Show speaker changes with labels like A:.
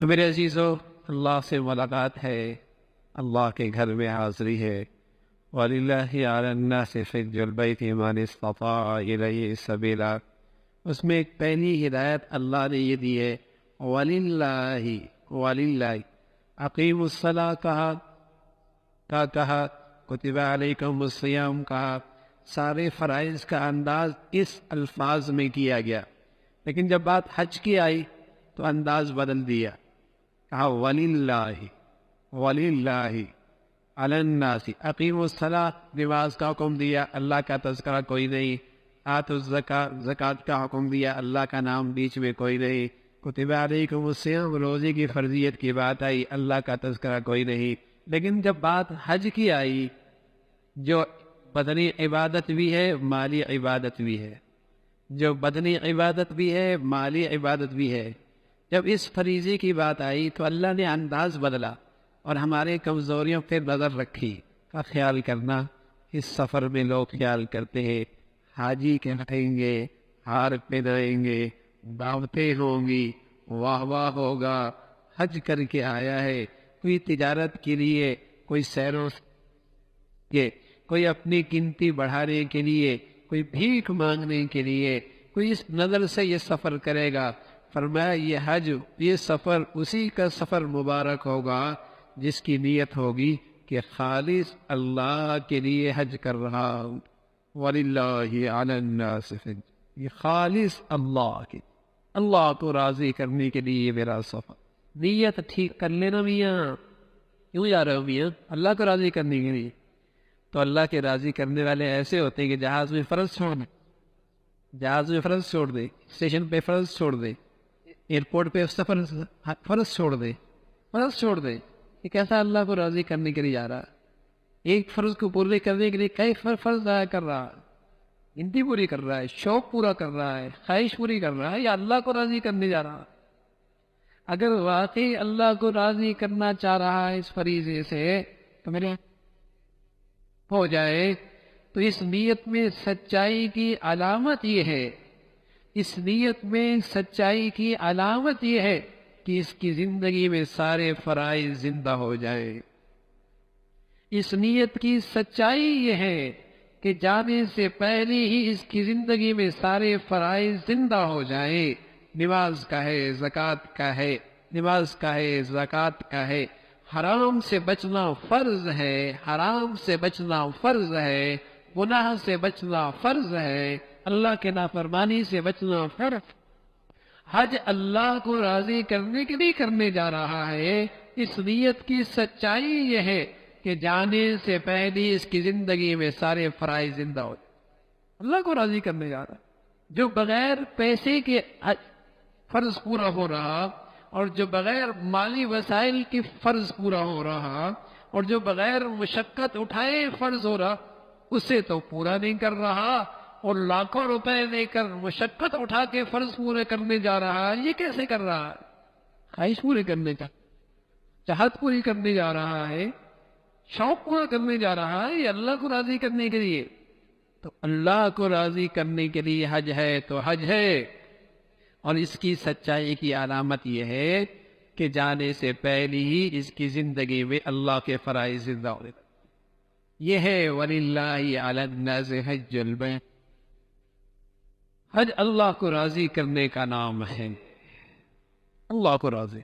A: تو میرے عزیزو، اللہ سے ملاقات ہے، اللہ کے گھر میں حاضری ہے۔ وَلِلَّهِ عَلَى النَّاسِ حِجُّ الْبَيْتِ مَنِ اسْتَطَاعَ إِلَيْهِ سَبِيلًا۔ اس میں ایک پہلی ہدایت اللہ نے یہ دی ہے، وَلِلَّهِ اقیم الصلاۃ کہا، کتب علیکم الصیام کہا، سارے فرائض کا انداز اس الفاظ میں کیا گیا، لیکن جب بات حج کی آئی تو انداز بدل دیا، کہا وَلِلَّهِ عَلَى النَّاسِ اقیم الصلاۃ، نماز کا حکم دیا، اللہ کا تذکرہ کوئی نہیں۔ آتوا الزکاۃ، زکوٰۃ کا حکم دیا، اللہ کا نام بیچ میں کوئی نہیں۔ کتب علیکم الصیام، روزے کی فرضیت کی بات آئی، اللہ کا تذکرہ کوئی نہیں۔ لیکن جب بات حج کی آئی، جو بدنی عبادت بھی ہے مالی عبادت بھی ہے، جو بدنی عبادت بھی ہے مالی عبادت بھی ہے، جب اس فریضے کی بات آئی تو اللہ نے انداز بدلا اور ہمارے کمزوریوں پہ نظر رکھی کا خیال کرنا۔ اس سفر میں لوگ خیال کرتے ہیں حاجی کہیں گے، ہار پہنائیں گے، دعوتیں ہوں گی، واہ واہ ہوگا، حج کر کے آیا ہے، کوئی تجارت کے لیے، کوئی سیروں کے، کوئی اپنی قیمتی بڑھانے کے لیے، کوئی بھیک مانگنے کے لیے، کوئی اس نظر سے یہ سفر کرے گا۔ فرمایا یہ حج، یہ سفر اسی کا سفر مبارک ہوگا جس کی نیت ہوگی کہ خالص اللہ کے لیے حج کر رہا ہوں۔ وَلِلَّهِ عَلَى النَّاسِ حِجُّ، یہ خالص اللہ کی، اللہ کو راضی کرنے کے لیے میرا سفر۔ نیت ٹھیک کر لینا میاں، کیوں جا رہے ہو میاں؟ اللہ کو راضی کرنے کے لیے۔ تو اللہ کے راضی کرنے والے ایسے ہوتے ہیں کہ جہاز میں فرض چھوڑ دیں، جہاز میں فرض چھوڑ دے، اسٹیشن پہ فرض چھوڑ دے، ایئرپورٹ پہ سفر فرض چھوڑ دے، فرض چھوڑ دے۔ یہ کیسا اللہ کو راضی کرنے کے لیے جا رہا ہے؟ ایک فرض کو پورے کرنے کے لیے کئی فرض ضائع کر رہا ہے، گنتی پوری کر رہا ہے، شوق پورا کر رہا ہے، خواہش پوری کر رہا ہے، یا اللہ کو راضی کرنے جا رہا ہے؟ اگر واقعی اللہ کو راضی کرنا چاہ رہا ہے اس فریضے سے تو میرے ہو جائے، تو اس نیت میں سچائی کی علامت یہ ہے، اس نیت میں سچائی کی علامت یہ ہے کہ اس کی زندگی میں سارے فرائض زندہ ہو جائیں۔ اس نیت کی سچائی یہ ہے کہ جانے سے پہلے ہی اس کی زندگی میں سارے فرائض زندہ ہو جائیں۔ نماز کا ہے، زکوٰۃ کا ہے، نماز کا ہے، زکوٰۃ کا ہے، حرام سے بچنا فرض ہے، حرام سے بچنا فرض ہے، گناہ سے بچنا فرض ہے، اللہ کے نافرمانی سے بچنا فرض۔ حج اللہ کو راضی کرنے کے لیے کرنے جا رہا ہے۔ اس نیت کی سچائی یہ ہے کہ جانے سے پہلے اس کی زندگی میں سارے فرائض زندہ ہو جائیں۔ اللہ کو راضی کرنے جا رہا ہے۔ جو بغیر پیسے کے فرض پورا ہو رہا، اور جو بغیر مالی وسائل کی فرض پورا ہو رہا، اور جو بغیر مشقت اٹھائے فرض ہو رہا، اسے تو پورا نہیں کر رہا، اور لاکھوں روپے لے کر مشقت اٹھا کے فرض پورے کرنے جا رہا ہے۔ یہ کیسے کر رہا ہے؟ خواہش پوری کرنے کا، چاہت پوری کرنے جا رہا ہے، شوق پورا کرنے جا رہا ہے، یہ اللہ کو راضی کرنے کے لیے۔ تو اللہ کو راضی کرنے کے لیے حج ہے تو حج ہے، اور اس کی سچائی کی علامت یہ ہے کہ جانے سے پہلے ہی اس کی زندگی میں اللہ کے فرائض زندہ ہونے لگے۔ یہ ہے وَلِلَّهِ عَلَى النَّاسِ حِجُّ الْبَيْتِ۔ حج اللہ کو راضی کرنے کا نام ہے، اللہ کو راضی۔